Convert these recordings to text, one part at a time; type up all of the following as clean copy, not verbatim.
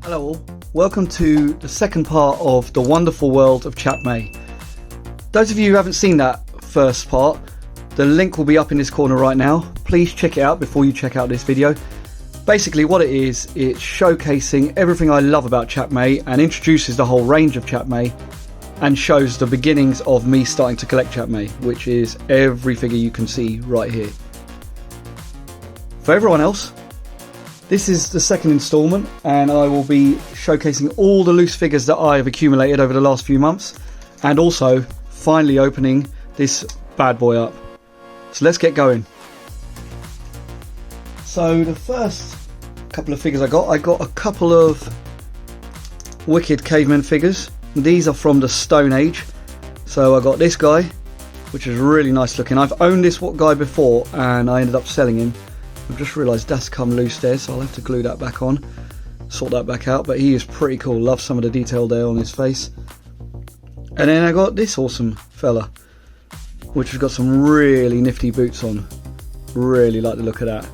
Hello all, welcome to the second part of the wonderful world of Chap Mei. Those of you who haven't seen that first part, the link will be up in this corner right now. Please check it out before you check out this video. Basically what it is, it's showcasing everything I love about Chap Mei and introduces the whole range of Chap Mei and shows the beginnings of me starting to collect Chap Mei, which is every figure you can see right here. For everyone else, this is the second installment and I will be showcasing all the loose figures that I have accumulated over the last few months and also finally opening this bad boy up. So let's get going. So the first couple of figures I got a couple of wicked caveman figures. These are from the Stone Age. So I got this guy, which is really nice looking. I've owned this guy before and I ended up selling him. I've just realised that's come loose there, so I'll have to glue that back on, sort that back out, but he is pretty cool. Love some of the detail there on his face. And then I got this awesome fella, which has got some really nifty boots on. Really like the look of that.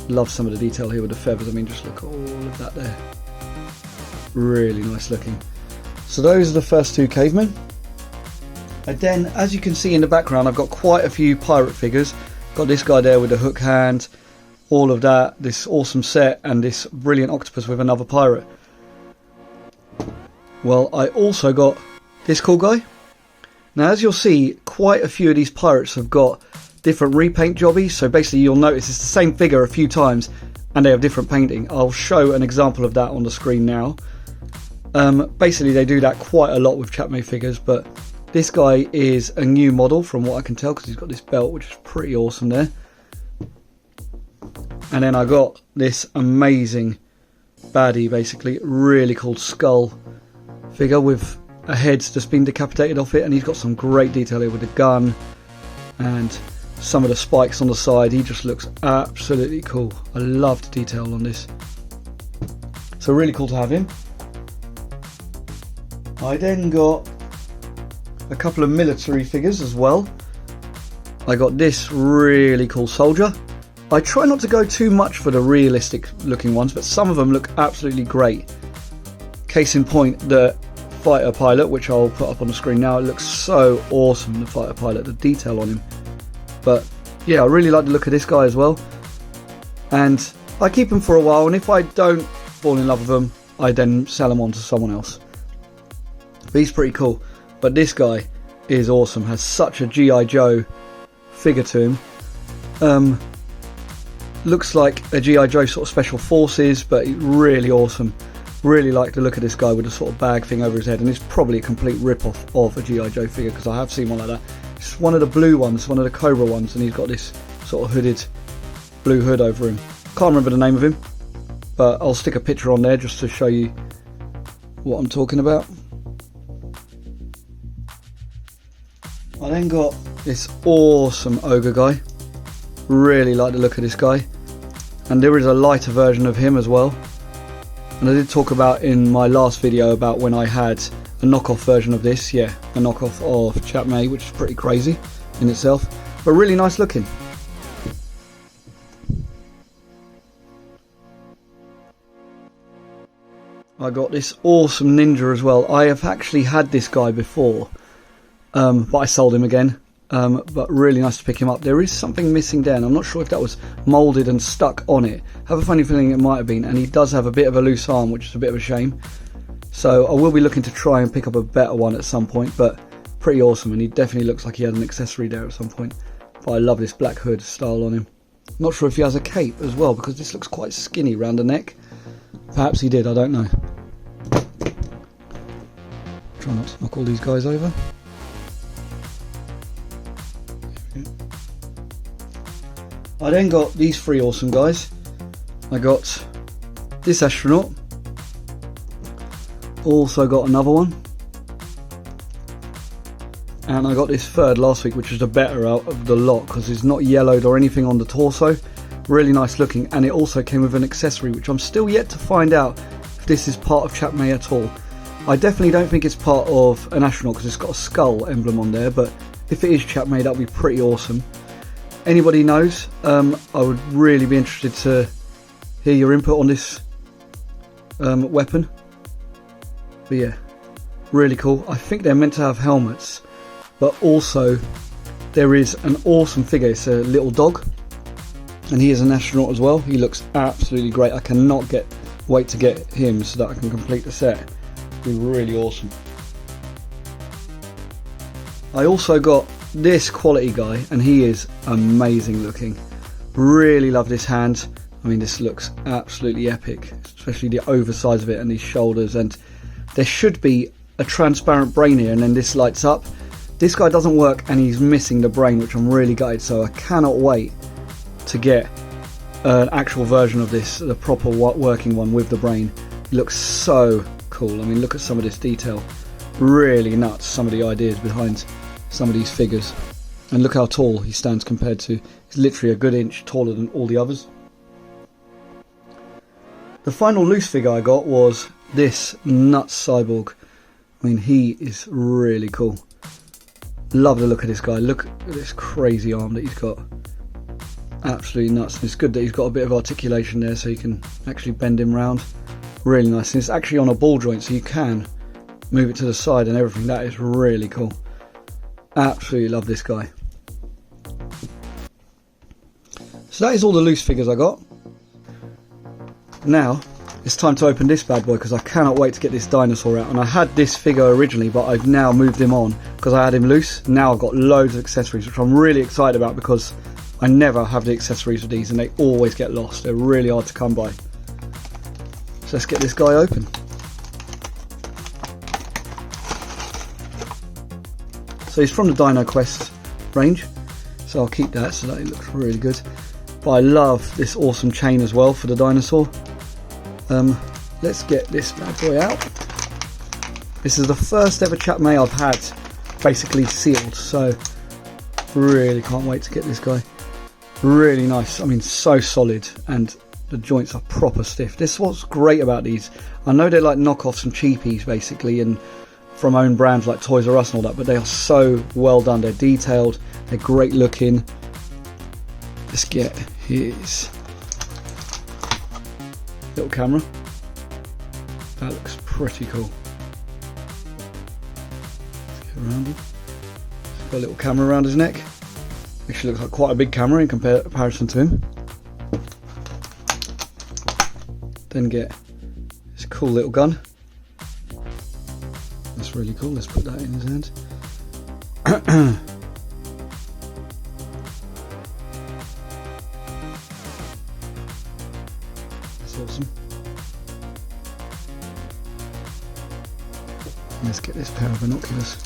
Love some of the detail here with the feathers. I mean, just look at all of that there. Really nice looking. So those are the first two cavemen. And then, as you can see in the background, I've got quite a few pirate figures. Got this guy there with the hook hand, all of that, this awesome set, and this brilliant octopus with another pirate. Well, I also got this cool guy. Now, as you'll see, quite a few of these pirates have got different repaint jobbies, so basically you'll notice it's the same figure a few times and they have different painting. I'll show an example of that on the screen now. Basically they do that quite a lot with Chap Mei figures, but this guy is a new model from what I can tell because he's got this belt, which is pretty awesome there. And then I got this amazing baddie, basically really cool skull figure with a head that's been decapitated off it, and he's got some great detail here with the gun and some of the spikes on the side. He just looks absolutely cool. I love the detail on this, so really cool to have him. I then got a couple of military figures as well. I got this really cool soldier. I try not to go too much for the realistic looking ones, but some of them look absolutely great. Case in point, the fighter pilot, which I'll put up on the screen now. It looks so awesome, the fighter pilot, the detail on him. But yeah, I really like the look of this guy as well. And I keep them for a while, and if I don't fall in love with them, I then sell them on to someone else. But he's pretty cool. But this guy is awesome, has such a G.I. Joe figure to him. Looks like a G.I. Joe sort of special forces, but really awesome. Really like the look of this guy with a sort of bag thing over his head, and it's probably a complete rip-off of a G.I. Joe figure because I have seen one like that. It's one of the blue ones, one of the Cobra ones, and he's got this sort of hooded blue hood over him. Can't remember the name of him, but I'll stick a picture on there just to show you what I'm talking about. I then got this awesome ogre guy. Really like the look of this guy, and there is a lighter version of him as well. And I did talk about in my last video about when I had a knockoff version of this. Yeah, a knockoff of Chap Mei, which is pretty crazy in itself, but really nice looking. I got this awesome ninja as well. I have actually had this guy before, but I sold him again. But really nice to pick him up. There is something missing there, and I'm not sure if that was moulded and stuck on it. I have a funny feeling it might have been, and he does have a bit of a loose arm, which is a bit of a shame. So I will be looking to try and pick up a better one at some point, but pretty awesome, and he definitely looks like he had an accessory there at some point. But I love this black hood style on him. Not sure if he has a cape as well, because this looks quite skinny round the neck. Perhaps he did, I don't know. Try not to knock all these guys over. I then got these three awesome guys. I got this astronaut, also got another one, and I got this third last week, which is the better out of the lot because it's not yellowed or anything on the torso. Really nice looking, and it also came with an accessory, which I'm still yet to find out if this is part of Chap Mei at all. I definitely don't think it's part of an astronaut because it's got a skull emblem on there, but if it is Chap Mei, that would be pretty awesome. Anybody knows, I would really be interested to hear your input on this weapon. But yeah, really cool. I think they're meant to have helmets, but also there is an awesome figure. It's a little dog, and he is an astronaut as well. He looks absolutely great. I cannot wait to get him so that I can complete the set. It'll be really awesome. I also got this quality guy, and he is amazing looking. Really love this hand. I mean, this looks absolutely epic, especially the oversize of it and these shoulders. And there should be a transparent brain here, and then this lights up. This guy doesn't work, and he's missing the brain, which I'm really gutted. So I cannot wait to get an actual version of this, the proper working one with the brain. It looks so cool. I mean, look at some of this detail. Really nuts, some of the ideas behind some of these figures. And look how tall he stands compared to, he's literally a good inch taller than all the others. The final loose figure I got was this nuts cyborg. I mean, he is really cool. Love the look of this guy. Look at this crazy arm that he's got. Absolutely nuts. And it's good that he's got a bit of articulation there so you can actually bend him round. Really nice. And it's actually on a ball joint so you can move it to the side and everything. That is really cool. Absolutely love this guy. So that is all the loose figures I got. Now it's time to open this bad boy because I cannot wait to get this dinosaur out. And I had this figure originally, but I've now moved him on because I had him loose. Now I've got loads of accessories, which I'm really excited about because I never have the accessories of these and they always get lost. They're really hard to come by. So let's get this guy open. So he's from the Dino Quest range, so I'll keep that so that it looks really good. But I love this awesome chain as well for the dinosaur. Let's get this bad boy out. This is the first ever Chap Mei I've had basically sealed, so really can't wait to get this guy. Really nice. I mean, so solid, and the joints are proper stiff. This is what's great about these. I know they're like knockoffs and cheapies basically, and from own brands like Toys R Us and all that, but they are so well done. They're detailed, they're great looking. Let's get his little camera. That looks pretty cool. Let's get around him. He's got a little camera around his neck. Actually looks like quite a big camera in comparison to him. Then get this cool little gun. That's really cool. Let's put that in his hand. That's awesome. Let's get this pair of binoculars.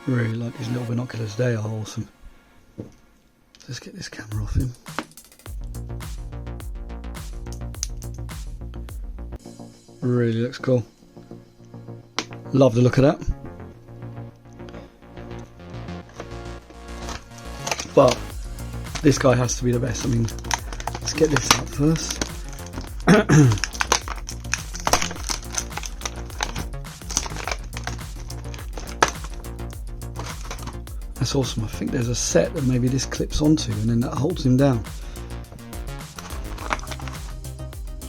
Really like these little binoculars, they are awesome. Let's get this camera off him. Really looks cool. Love the look of that. But this guy has to be the best. I mean, let's get this out first. That's awesome. I think there's a set that maybe this clips onto and then that holds him down.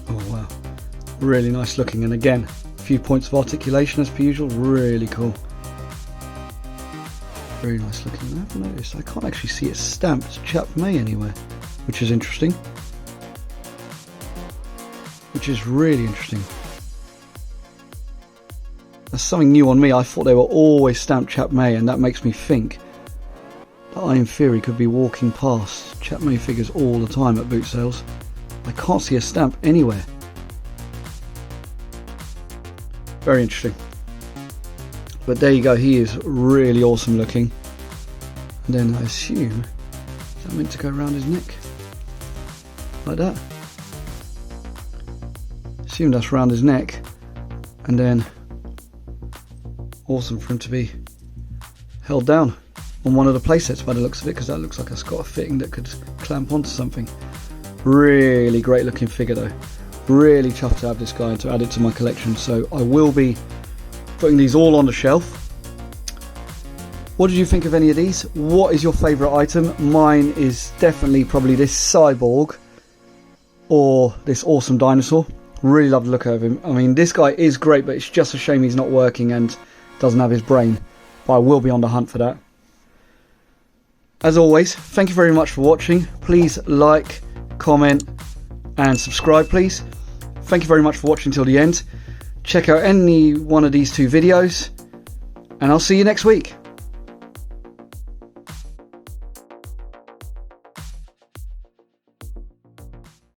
Oh wow, really nice looking, and again a few points of articulation as per usual. Really cool, very nice looking. I haven't noticed, I can't actually see it stamped Chap Mei anywhere, which is interesting, which is really interesting. That's something new on me. I thought they were always stamped Chap Mei, and that makes me think I in theory could be walking past Chap Mei figures all the time at boot sales. I can't see a stamp anywhere. Very interesting. But there you go, he is really awesome looking. And then I assume, is that meant to go around his neck? Like that? Assume that's around his neck. And then, awesome for him to be held down on one of the playsets by the looks of it, because that looks like it's got a fitting that could clamp onto something. Really great looking figure though. Really chuffed to have this guy and to add it to my collection. So I will be putting these all on the shelf, What did you think of any of these? What is your favourite item? Mine is definitely probably this cyborg or this awesome dinosaur. Really love the look of him. I mean, this guy is great, but it's just a shame he's not working and doesn't have his brain. But I will be on the hunt for that. As always, thank you very much for watching. Please like, comment and subscribe, please. Thank you very much for watching till the end. Check out any one of these two videos and I'll see you next week.